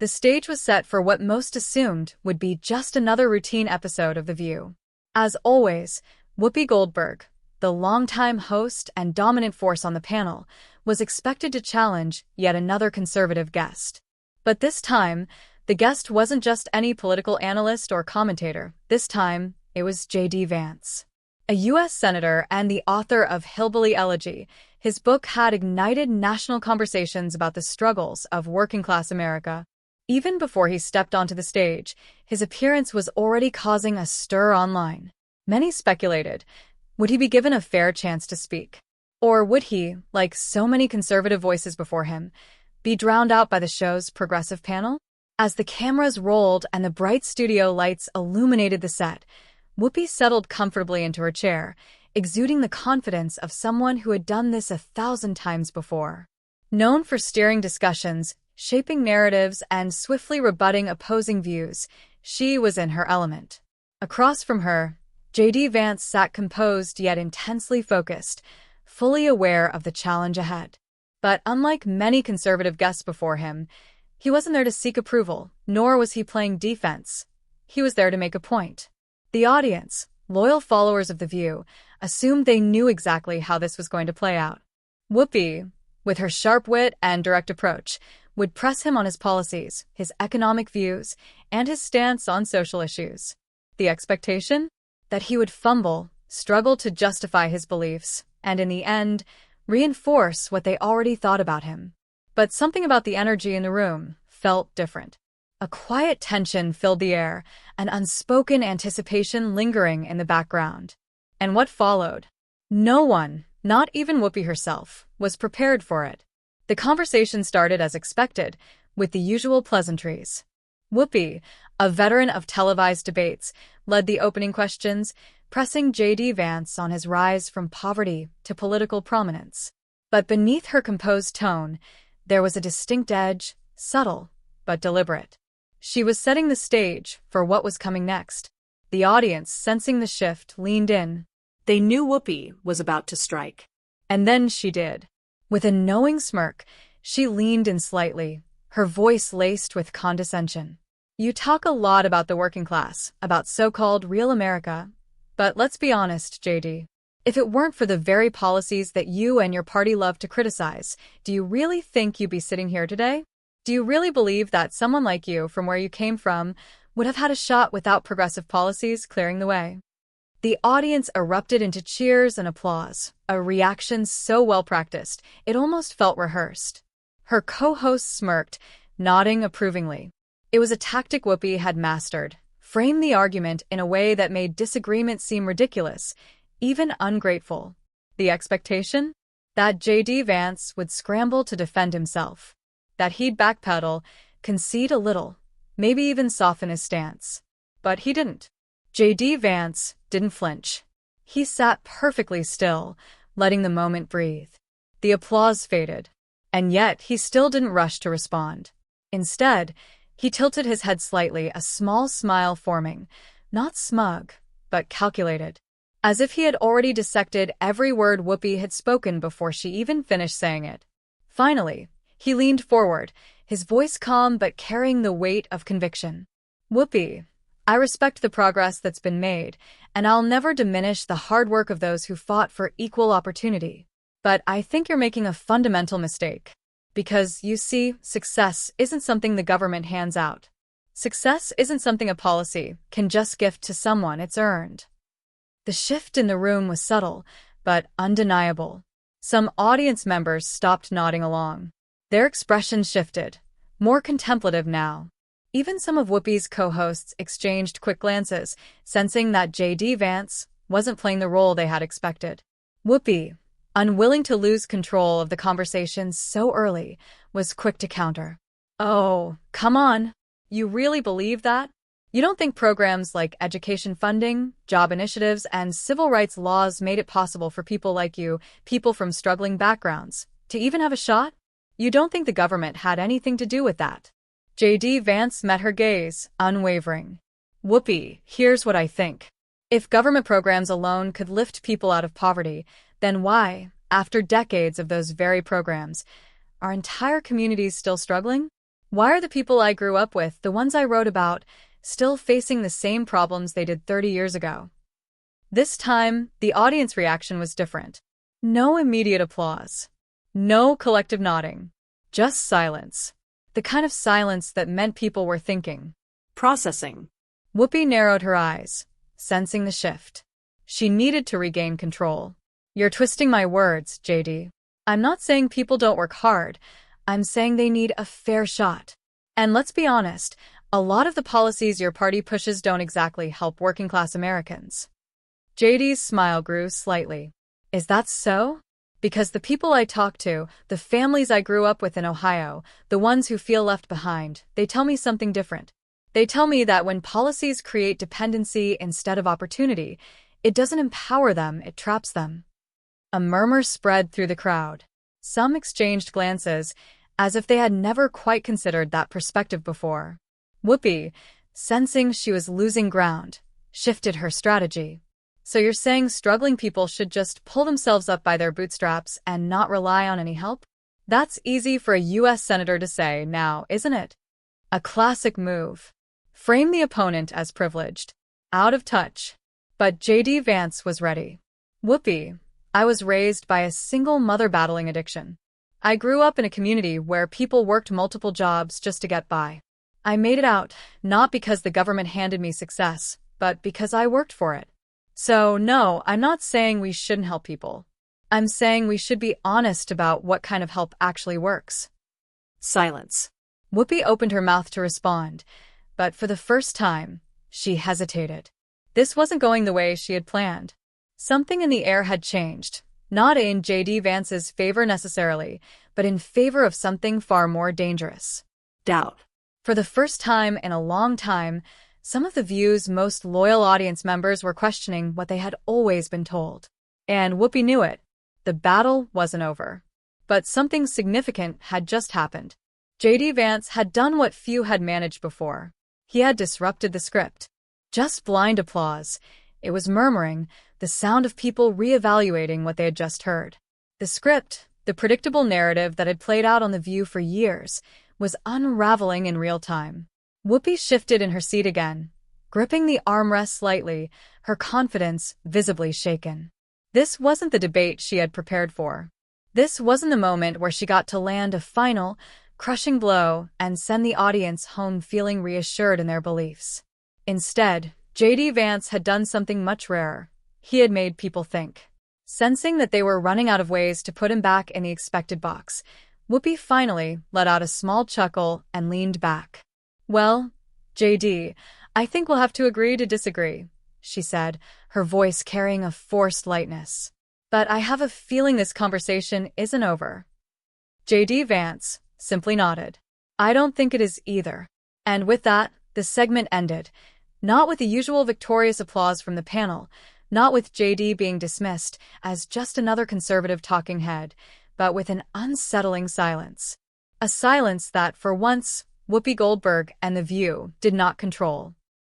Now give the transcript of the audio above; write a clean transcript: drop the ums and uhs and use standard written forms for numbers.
The stage was set for what most assumed would be just another routine episode of The View. As always, Whoopi Goldberg, the longtime host and dominant force on the panel, was expected to challenge yet another conservative guest. But this time, the guest wasn't just any political analyst or commentator. This time, it was JD Vance. A U.S. senator and the author of Hillbilly Elegy, his book had ignited national conversations about the struggles of working-class America. Even before he stepped onto the stage, his appearance was already causing a stir online. Many speculated, would he be given a fair chance to speak? Or would he, like so many conservative voices before him, be drowned out by the show's progressive panel? As the cameras rolled and the bright studio lights illuminated the set, Whoopi settled comfortably into her chair, exuding the confidence of someone who had done this 1,000 times before. Known for steering discussions, shaping narratives, and swiftly rebutting opposing views, she was in her element. Across from her, JD Vance sat composed yet intensely focused, fully aware of the challenge ahead. But unlike many conservative guests before him, he wasn't there to seek approval, nor was he playing defense. He was there to make a point. The audience, loyal followers of The View, assumed they knew exactly how this was going to play out. Whoopi, with her sharp wit and direct approach, would press him on his policies, his economic views, and his stance on social issues. The expectation? That he would fumble, struggle to justify his beliefs, and in the end, reinforce what they already thought about him. But something about the energy in the room felt different. A quiet tension filled the air, an unspoken anticipation lingering in the background. And what followed? No one, not even Whoopi herself, was prepared for it. The conversation started as expected, with the usual pleasantries. Whoopi, a veteran of televised debates, led the opening questions, pressing JD Vance on his rise from poverty to political prominence. But beneath her composed tone, there was a distinct edge, subtle but deliberate. She was setting the stage for what was coming next. The audience, sensing the shift, leaned in. They knew Whoopi was about to strike. And then she did. With a knowing smirk, she leaned in slightly, her voice laced with condescension. You talk a lot about the working class, about so-called real America. But let's be honest, JD. If it weren't for the very policies that you and your party love to criticize, do you really think you'd be sitting here today? Do you really believe that someone like you, from where you came from, would have had a shot without progressive policies clearing the way? The audience erupted into cheers and applause, a reaction so well-practiced, it almost felt rehearsed. Her co-host smirked, nodding approvingly. It was a tactic Whoopi had mastered, frame the argument in a way that made disagreement seem ridiculous, even ungrateful. The expectation? That JD Vance would scramble to defend himself. That he'd backpedal, concede a little, maybe even soften his stance. But he didn't. JD Vance didn't flinch. He sat perfectly still, letting the moment breathe. The applause faded. And yet he still didn't rush to respond. Instead, he tilted his head slightly, a small smile forming, not smug, but calculated. As if he had already dissected every word Whoopi had spoken before she even finished saying it. Finally, he leaned forward, his voice calm but carrying the weight of conviction. Whoopi, I respect the progress that's been made, and I'll never diminish the hard work of those who fought for equal opportunity. But I think you're making a fundamental mistake. Because, you see, success isn't something the government hands out. Success isn't something a policy can just gift to someone, it's earned. The shift in the room was subtle, but undeniable. Some audience members stopped nodding along. Their expressions shifted, more contemplative now. Even some of Whoopi's co-hosts exchanged quick glances, sensing that JD Vance wasn't playing the role they had expected. Whoopi, unwilling to lose control of the conversation so early, was quick to counter. Oh, come on. You really believe that? You don't think programs like education funding, job initiatives, and civil rights laws made it possible for people like you, people from struggling backgrounds, to even have a shot? You don't think the government had anything to do with that? JD Vance met her gaze, unwavering. Whoopi, here's what I think. If government programs alone could lift people out of poverty, then why, after decades of those very programs, are entire communities still struggling? Why are the people I grew up with, the ones I wrote about, still facing the same problems they did 30 years ago? This time, the audience reaction was different. No immediate applause. No collective nodding. Just silence. The kind of silence that meant people were thinking. Processing. Whoopi narrowed her eyes, sensing the shift. She needed to regain control. You're twisting my words, JD. I'm not saying people don't work hard. I'm saying they need a fair shot. And let's be honest, a lot of the policies your party pushes don't exactly help working-class Americans. JD's smile grew slightly. Is that so? Because the people I talk to, the families I grew up with in Ohio, the ones who feel left behind, they tell me something different. They tell me that when policies create dependency instead of opportunity, it doesn't empower them, it traps them. A murmur spread through the crowd. Some exchanged glances, as if they had never quite considered that perspective before. Whoopi, sensing she was losing ground, shifted her strategy. So you're saying struggling people should just pull themselves up by their bootstraps and not rely on any help? That's easy for a U.S. senator to say now, isn't it? A classic move. Frame the opponent as privileged, out of touch. But JD Vance was ready. Whoopi, I was raised by a single mother battling addiction. I grew up in a community where people worked multiple jobs just to get by. I made it out, not because the government handed me success, but because I worked for it. So, no, I'm not saying we shouldn't help people. I'm saying we should be honest about what kind of help actually works. Silence. Whoopi opened her mouth to respond, but for the first time, she hesitated. This wasn't going the way she had planned. Something in the air had changed, not in JD Vance's favor necessarily, but in favor of something far more dangerous. Doubt. For the first time in a long time, some of the View's most loyal audience members were questioning what they had always been told. And Whoopi knew it. The battle wasn't over. But something significant had just happened. JD Vance had done what few had managed before. He had disrupted the script. Just blind applause. It was murmuring, the sound of people reevaluating what they had just heard. The script, the predictable narrative that had played out on The View for years, was unraveling in real time. Whoopi shifted in her seat again, gripping the armrest slightly, her confidence visibly shaken. This wasn't the debate she had prepared for. This wasn't the moment where she got to land a final, crushing blow and send the audience home feeling reassured in their beliefs. Instead, JD Vance had done something much rarer. He had made people think. Sensing that they were running out of ways to put him back in the expected box, Whoopi finally let out a small chuckle and leaned back. Well, JD, I think we'll have to agree to disagree, she said, her voice carrying a forced lightness. But I have a feeling this conversation isn't over. JD Vance simply nodded. I don't think it is either. And with that, the segment ended, not with the usual victorious applause from the panel, not with JD being dismissed as just another conservative talking head, but with an unsettling silence. A silence that, for once, Whoopi Goldberg and The View did not control.